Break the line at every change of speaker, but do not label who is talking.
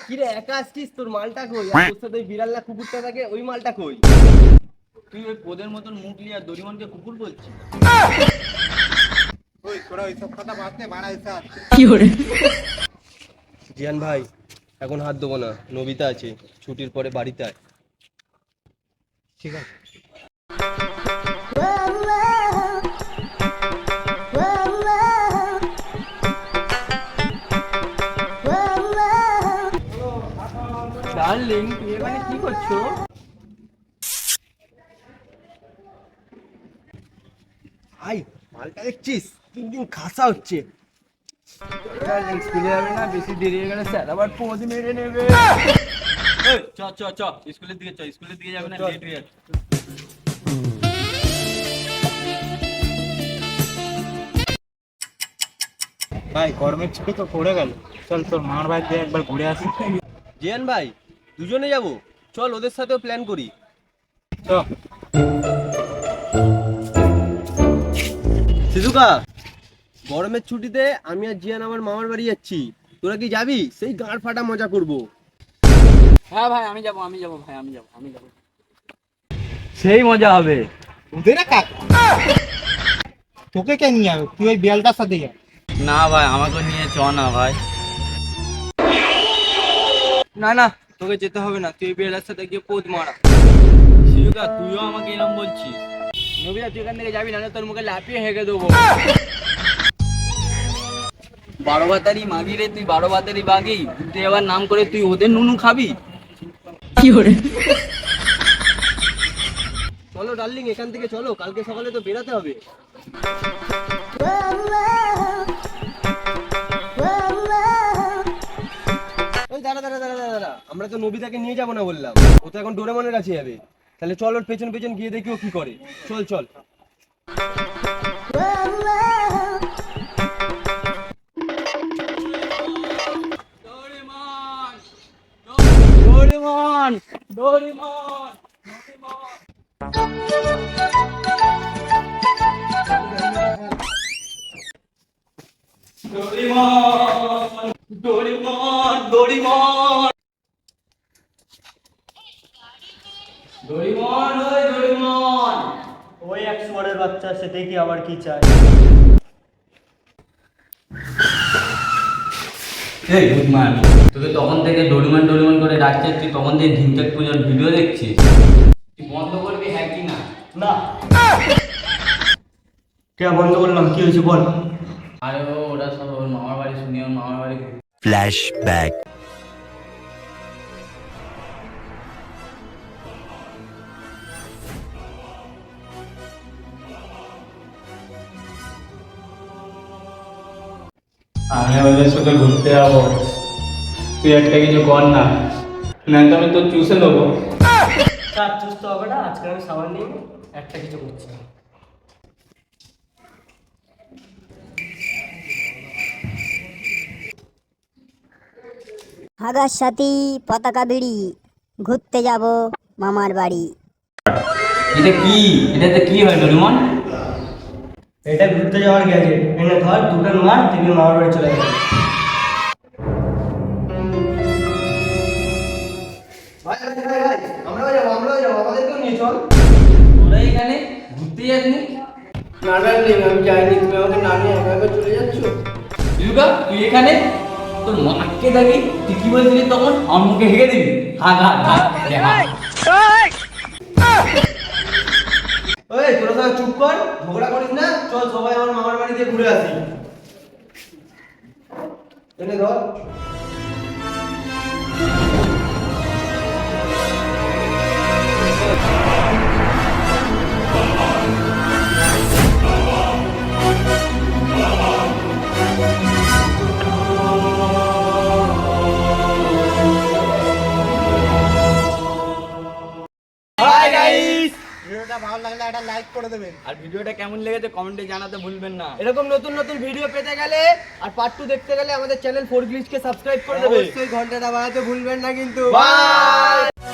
কি রে একা আসছিস? তোর মালটা কই? আর তোর সাথে ওই বিড়াল না কুকুরটা থাকে, ওই মালটা কই?
তুই ওই পোদের মতন মুখ নিয়ে আর ডোরিমনকে কুকুর বলছিস?
ওই তোরা ওইসব কথা বাদ দে, মারা এসা।
জিয়ান ভাই, এখন হাত দেবো না, নবিতা আছে, ছুটির পরে বাড়িতে আয়।
ঠিক আছে।
ডার্লিং, তুই এখানে কি করছো?
ভাই মালটা দেখছিস? দিন দিন খাসা হচ্ছে।
ডার্লিং, স্কুলে যাবে না? বেশি দেরি হয়ে গেলে স্যার আবার পোজ মেরে নেবে। এই, চ চ চ, স্কুলের দিকে চ। স্কুলের দিকে যাবে না, লেট হয়ে যাচ্ছে।
ভাই গরমের ছুটি তো পড়ে গেল, চল তোর মার বাড়ি দিয়ে একবার ঘুরে আসি।
জিয়ান ভাই, দুজনে যাব, চল ওদের সাথেও প্ল্যান করি।
চ।
সিধুকা, গরমের ছুটিতে আমি আর জিয়ান আমার মামার বাড়ি যাচ্ছি, তোরা কি যাবি? সেই গাঁড় ফাটা মজা করব।
হ্যাঁ ভাই, আমি যাবো ভাই, আমি যাবো। সেই মজা হবে।
ওদের কাক তোকে কে নিয়ে যাবে? তুই ওই বিড়ালটার সাথে যা।
না ভাই, আমাকে নিয়ে চ না ভাই। না না, তোকে যেতে হবে না, তুই বিড়ালের সাথে গিয়ে পোদ মারা। শিবকা, তুইও আমাকে এরকম বলছিস? নবীরা, তুই এখান থেকে যাবি না, তোর মুখে লাফিয়ে হেগে দেবো। 12 বাতারি মাগি রে তুই, 12 বাতারি বাগি। ঘুরতে যাওয়ার নাম করে তুই ওদের নুনু খাবি?
চলো ডার্লিং, এখান থেকে চলো, কালকে সকালে তো বেরাতে হবে। ওই দাঁড়া দাঁড়া দাঁড়া দাঁড়া দাঁড়া, আমরা তো নবিতাকে নিয়ে যাবো না বললাম, ও তো এখন ডোরেমনের কাছে যাবে। তাহলে চল ওর পেছন পেছন গিয়ে দেখি ও কি করে। চল চল।
Doraemon, Doraemon, Doraemon, Doraemon, Doraemon, Doraemon, ওই ডোরেমন।
ওই এক শুয়ারের বাচ্চা, সে দেখি আবার কি চায়।
এই গুডমান, তোকে তখন থেকে ডোরেমন ডোরেমন করে ডাকছে, তুই তখন থেকে ঢিমচাক পুজোর ভিডিও দেখছিস। তুই বন্ধ করবি হ্যাঁ কি না?
না, কে বন্ধ করলাম? কি হয়েছে বল।
আরে ওরা সব ওর মামার বাড়ি শুনি, ওর মামার বাড়ি।
Flashback.
আমি ওদের সাথে ঘুরতে যাবো, তুই একটা কিছু কর না, নয়তো আমি তোর চুষে দেবো।
চার চুষতে হবে না, আজকে আমি সামান নিয়ে একটা কিছু করছি।
হাগার সাথী পতাকা বিড়ি, ঘুরতে যাব মামার বাড়ি।
এটা কি? এটাতে কি হয় ডোরেমন?
এটা ঘুরতে যাওয়ার গ্যাজেট, এনে ধর, দুটো মার, তুমি মামার বাড়ি চলে যাবে। ভাই ভাই ভাই ভাই, আমরাও যাবো, আমাদেরকেও নিয়ে চল।
তোরা এখানে ঘুরতে যাসনি?
না ডার্লিং, আমি যাইনি, তুমি আমাকে না নিয়ে একা একা চলে যাচ্ছ।
দুর্গা, তুই এখানে? তোর মাকে দেখি, তুই কি বলছিলি তখন? আমার মুখে হেগে দিবি? হাগ হাগ হাগ, দেখা।
ওই তোরা সবাই চুপ কর, ঝগড়া করিস না, চল সবাই আমার মামার বাড়ি দিয়ে ঘুরে আসি। এনে ধর। হাই গাইস,
ভিডিওটা ভালো লাগলে একটা লাইক করে দেবেন।
আর ভিডিওটা কেমন লেগেছে কমেন্টে জানাতে ভুলবেন না।
এরকম নতুন নতুন ভিডিও পেতে গেলে আর পার্ট 2 দেখতে গেলে আমাদের চ্যানেল 4 গ্লিচকে সাবস্ক্রাইব করে দেবেন। অবশ্যই ঘন্টাটা বাজাতে ভুলবেন না কিন্তু। বাই।